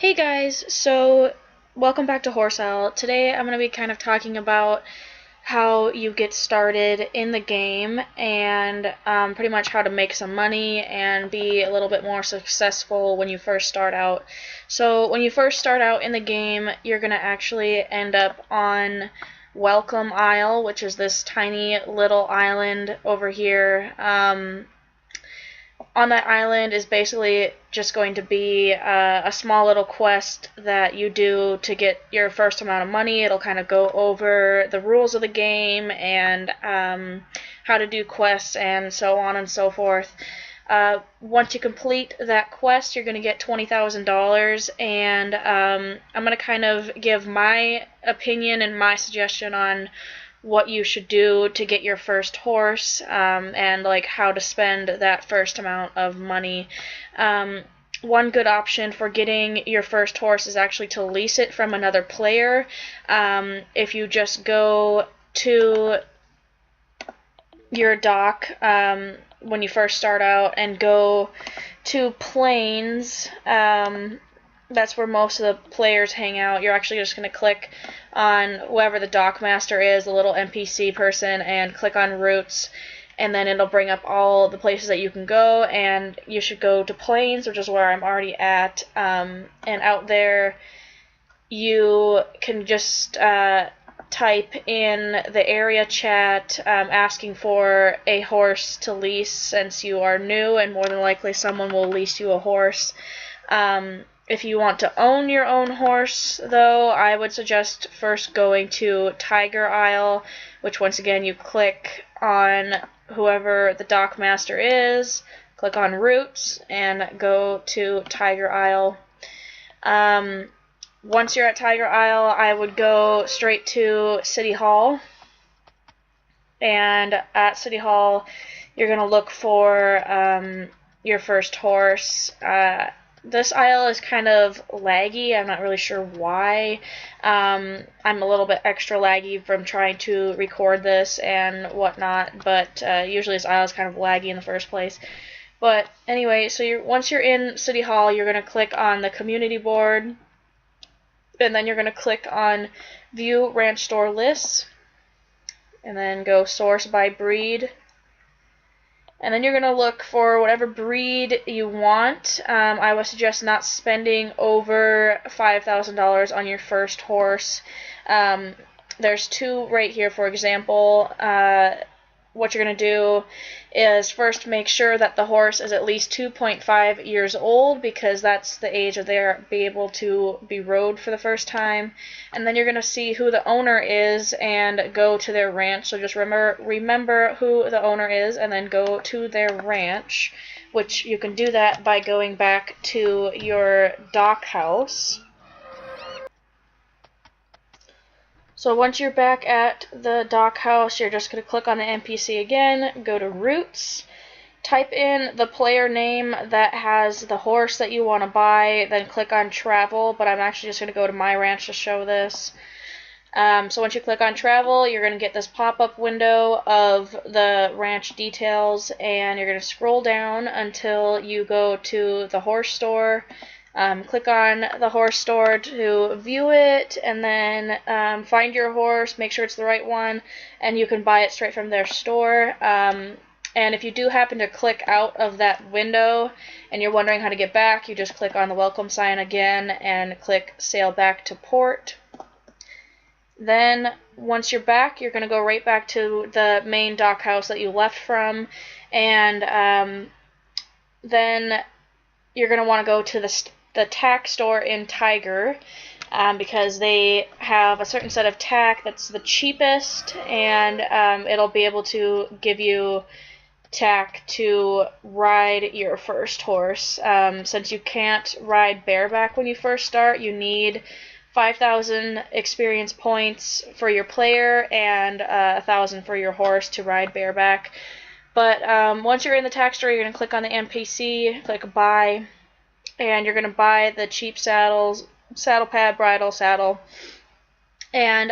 Hey guys, so welcome back to Horse Owl. Today I'm going to be kind of talking about how you get started in the game and pretty much how to make some money and be a little bit more successful when you first start out. So when you first start out in the game, you're going to actually end up on Welcome Isle, which is this tiny little island over here. On that island is basically just going to be a small little quest that you do to get your first amount of money. It'll kind of go over the rules of the game and how to do quests and so on and so forth. Once you complete that quest, you're going to get $20,000, and I'm going to kind of give my opinion and my suggestion on what you should do to get your first horse, and like how to spend that first amount of money. One good option for getting your first horse is actually to lease it from another player. If you just go to your dock when you first start out and go to Plains, that's where most of the players hang out. You're actually just going to click on whoever the dock master is, the little NPC person, and click on routes, and then it'll bring up all the places that you can go, and you should go to Plains, which is where I'm already at, and out there you can just type in the area chat asking for a horse to lease, since you are new, and more than likely someone will lease you a horse. If you want to own your own horse, though, I would suggest first going to Tiger Isle, which once again you click on whoever the dock master is, click on routes, and go to Tiger Isle. Once you're at Tiger Isle, I would go straight to City Hall, and at City Hall you're going to look for your first horse. This aisle is kind of laggy. I'm not really sure why. I'm a little bit extra laggy from trying to record this and whatnot, but usually this aisle is kind of laggy in the first place. But anyway, so once you're in City Hall, you're going to click on the community board, and then you're going to click on View Ranch Store Lists, and then go Source by Breed. And then you're going to look for whatever breed you want. I would suggest not spending over $5,000 on your first horse. There's two right here, for example. What you're going to do is first make sure that the horse is at least 2.5 years old, because that's the age that they'll be able to be rode for the first time. And then you're going to see who the owner is and go to their ranch. So just remember who the owner is and then go to their ranch, which you can do that by going back to your dock house. So once you're back at the dock house, you're just going to click on the NPC again, go to routes, type in the player name that has the horse that you want to buy, then click on travel, but I'm actually just going to go to my ranch to show this. So once you click on travel, you're going to get this pop-up window of the ranch details, and you're going to scroll down until you go to the horse store. Click on the horse store to view it, and then find your horse, make sure it's the right one, and you can buy it straight from their store. And if you do happen to click out of that window and you're wondering how to get back, you just click on the welcome sign again and click Sail Back to Port. Then once you're back, you're going to go right back to the main dock house that you left from, and then you're going to want to go to the tack store in Tiger, because they have a certain set of tack that's the cheapest, and it'll be able to give you tack to ride your first horse. Since you can't ride bareback when you first start, you need 5,000 experience points for your player and 1,000 for your horse to ride bareback. But once you're in the tack store, you're going to click on the NPC, click Buy, and you're going to buy the cheap saddles, saddle pad, bridle, saddle, and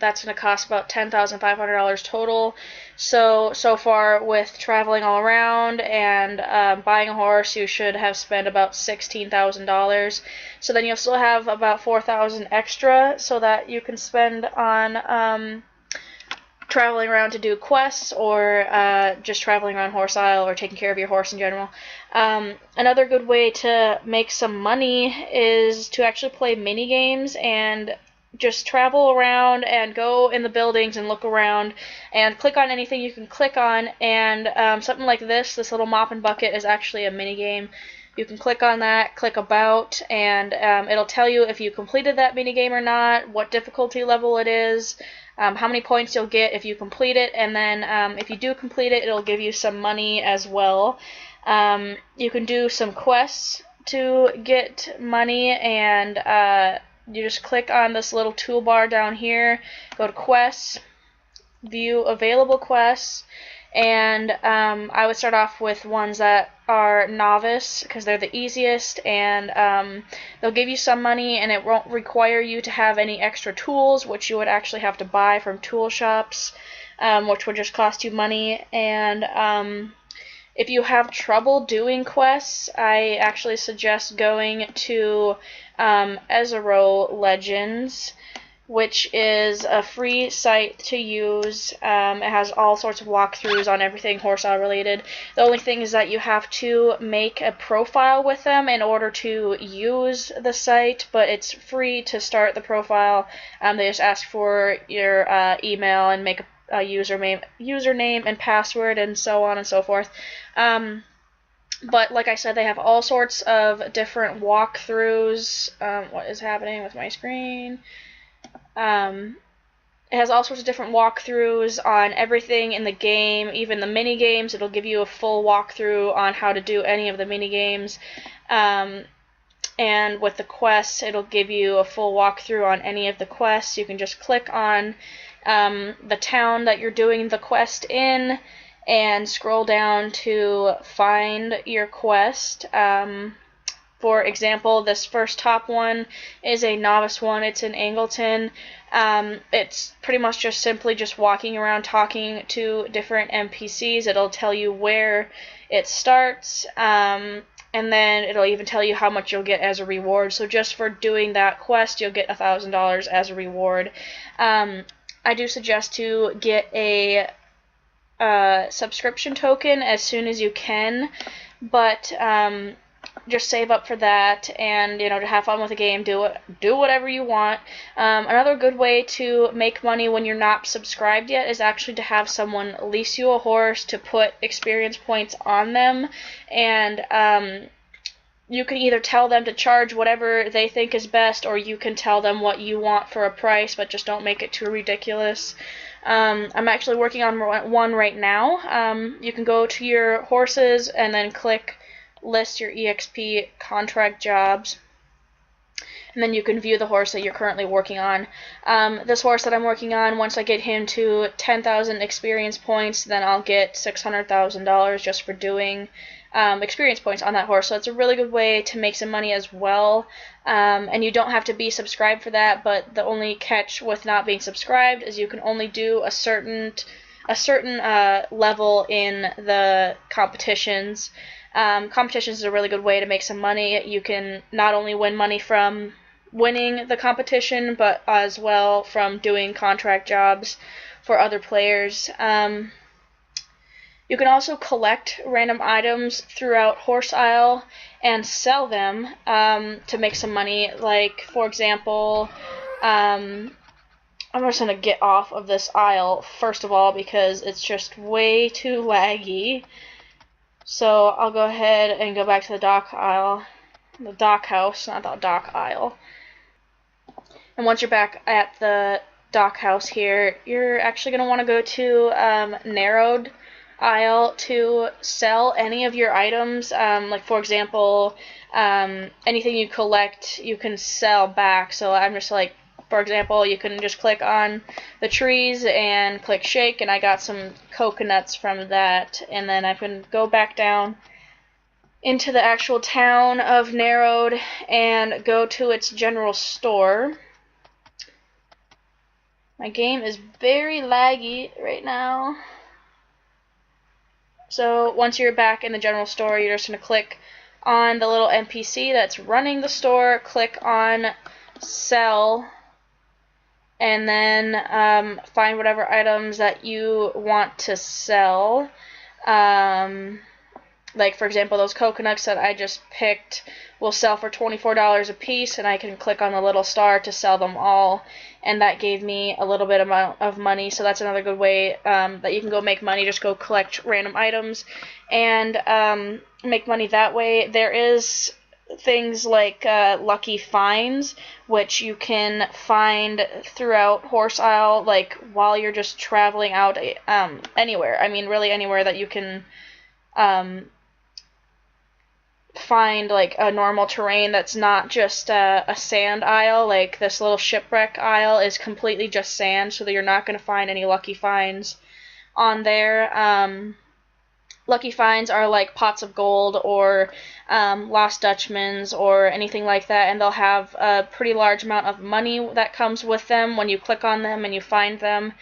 that's going to cost about $10,500 total. So far with traveling all around and buying a horse, you should have spent about $16,000. So then you'll still have about $4,000 extra, so that you can spend on traveling around to do quests, or just traveling around Horse Isle, or taking care of your horse in general. Another good way to make some money is to actually play mini games and just travel around and go in the buildings and look around and click on anything you can click on. And something like this little mop and bucket, is actually a mini game. You can click on that, click about, and it'll tell you if you completed that mini game or not, what difficulty level it is, how many points you'll get if you complete it, and then if you do complete it, it'll give you some money as well. You can do some quests to get money, and you just click on this little toolbar down here, go to quests, view available quests, and I would start off with ones that are novice, because they're the easiest, and they'll give you some money, and it won't require you to have any extra tools, which you would actually have to buy from tool shops, which would just cost you money. And if you have trouble doing quests, I actually suggest going to Ezero Legends, which is a free site to use. It has all sorts of walkthroughs on everything Horse Isle related. The only thing is that you have to make a profile with them in order to use the site, but it's free to start the profile. They just ask for your email and make a username and password, and so on and so forth. But like I said, they have all sorts of different walkthroughs. What is happening with my screen? It has all sorts of different walkthroughs on everything in the game, even the mini games. It'll give you a full walkthrough on how to do any of the mini games. And with the quests, it'll give you a full walkthrough on any of the quests. You can just click on the town that you're doing the quest in and scroll down to find your quest. For example, this first top one is a novice one. It's in Angleton. It's pretty much just simply just walking around talking to different NPCs. It'll tell you where it starts, and then it'll even tell you how much you'll get as a reward. So just for doing that quest, you'll get $1,000 as a reward. I do suggest to get a subscription token as soon as you can, but just save up for that, and to have fun with the game. Do whatever you want. Another good way to make money when you're not subscribed yet is actually to have someone lease you a horse to put experience points on them, and you can either tell them to charge whatever they think is best, or you can tell them what you want for a price, but just don't make it too ridiculous. I'm actually working on one right now. You can go to your horses and then click list your EXP contract jobs, and then you can view the horse that you're currently working on. This horse that I'm working on, once I get him to 10,000 experience points, then I'll get $600,000 just for doing experience points on that horse. So it's a really good way to make some money as well. And you don't have to be subscribed for that, but the only catch with not being subscribed is you can only do a certain level in the competitions. Competitions is a really good way to make some money. You can not only win money from winning the competition, but as well from doing contract jobs for other players. You can also collect random items throughout Horse Isle and sell them to make some money. Like, for example, I'm just going to get off of this aisle, first of all, because it's just way too laggy. So I'll go ahead and go back to the dock aisle, the dock house, not the dock aisle. And once you're back at the dock house here, you're actually going to want to go to narrowed aisle to sell any of your items. Like, for example, anything you collect, you can sell back. So I'm just like, for example, you can just click on the trees and click shake, and I got some coconuts from that. And then I can go back down into the actual town of Narrowed and go to its general store. My game is very laggy right now. So once you're back in the general store, you're just going to click on the little NPC that's running the store, click on sell, and then find whatever items that you want to sell. Like, for example, those coconuts that I just picked will sell for $24 a piece, and I can click on the little star to sell them all, and that gave me a little bit amount of money. So that's another good way that you can go make money. Just go collect random items and make money that way. There is things like lucky finds, which you can find throughout Horse Isle, like while you're just traveling out anywhere. I mean, really anywhere that you can find like a normal terrain that's not just a sand isle. Like this little shipwreck isle is completely just sand, so that you're not going to find any lucky finds on there. Lucky finds are like pots of gold or lost Dutchmans or anything like that, and they'll have a pretty large amount of money that comes with them when you click on them and you find them.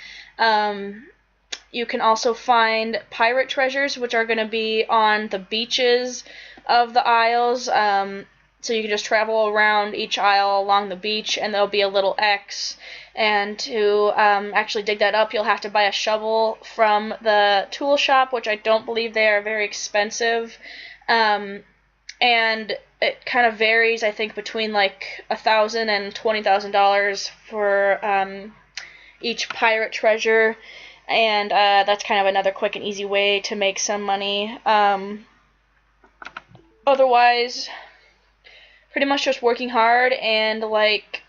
You can also find pirate treasures, which are going to be on the beaches of the isles. So you can just travel around each isle along the beach, and there'll be a little X. And to actually dig that up, you'll have to buy a shovel from the tool shop, which I don't believe they are very expensive. And it kind of varies, I think, between like $1,000 and $20,000 for each pirate treasure. And that's kind of another quick and easy way to make some money. Otherwise, pretty much just working hard and like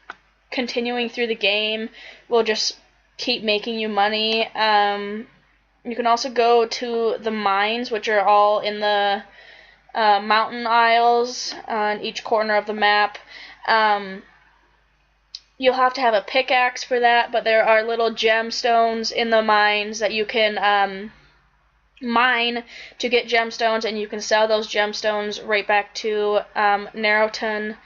continuing through the game will just keep making you money. You can also go to the mines, which are all in the mountain isles on each corner of the map. You'll have to have a pickaxe for that, but there are little gemstones in the mines that you can mine to get gemstones, and you can sell those gemstones right back to Narrowton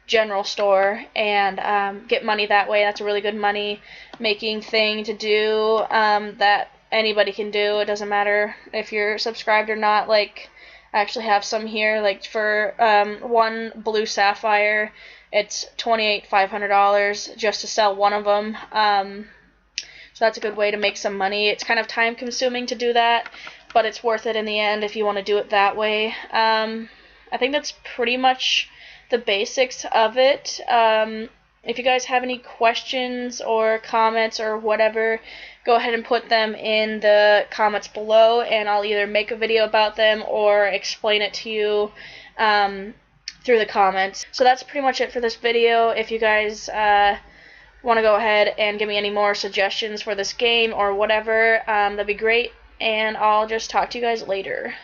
General Store and get money that way. That's a really good money making thing to do that anybody can do. It doesn't matter if you're subscribed or not. Like, I actually have some here. Like for one blue sapphire, it's $28,500 just to sell one of them. So that's a good way to make some money. It's kind of time consuming to do that, but it's worth it in the end if you want to do it that way. I think that's pretty much the basics of it. If you guys have any questions or comments or whatever, go ahead and put them in the comments below, and I'll either make a video about them or explain it to you through the comments. So that's pretty much it for this video. If you guys want to go ahead and give me any more suggestions for this game or whatever, that'd be great, and I'll just talk to you guys later.